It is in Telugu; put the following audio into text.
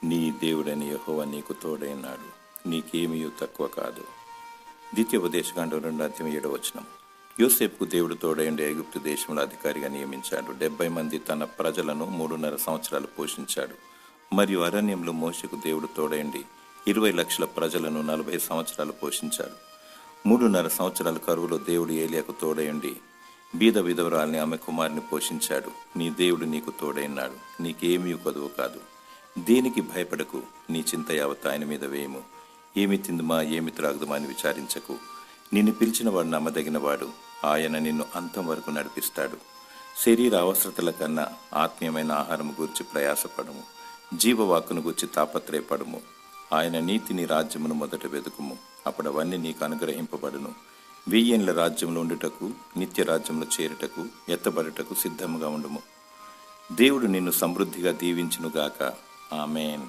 నీ దేవుడైన యెహోవా నీకు తోడైనాడు, నీకేమీ తక్కువ కాదు. ద్వితీయోపదేశకాండం 2:7. యోసేపుకు దేవుడు తోడైండి ఐగుప్తు దేశంలో అధికారిగా నియమించాడు. 70 మంది తన ప్రజలను 3.5 సంవత్సరాలు పోషించాడు. మరియు అరణ్యంలో మోషేకు దేవుడు తోడైండి 20 లక్షల ప్రజలను 40 సంవత్సరాలు పోషించాడు. 3.5 సంవత్సరాల కరువులో దేవుడు ఏలియాకు తోడైండి బీద విధవరాల్ని ఆమె కుమారుని పోషించాడు. నీ దేవుడు నీకు తోడైనాడు, నీకేమీ కొదువు కాదు. దేనికి భయపడకు, నీ చింత యావత్ ఆయన మీద వేయము. ఏమి తిందుమా ఏమి త్రాగుదుమా అని విచారించకు. నిన్ను పిలిచిన వాడు నమ్మదగినవాడు, ఆయన నిన్ను అంతం వరకు నడిపిస్తాడు. శరీర అవసరతల కన్నా ఆత్మీయమైన ఆహారం గూర్చి ప్రయాసపడము, జీవవాక్కును గూర్చి తాపత్రయపడము. ఆయన నీతిని రాజ్యమును మొదట వెతుకుము, అప్పుడు అవన్నీ నీకు అనుగ్రహింపబడును. 1000 ఏళ్ల రాజ్యంలో ఉండుటకు, నిత్య రాజ్యంలో చేరుటకు, ఎత్తబడుటకు సిద్ధముగా ఉండుము. దేవుడు నిన్ను సమృద్ధిగా దీవించునుగాక. ఆమేన్.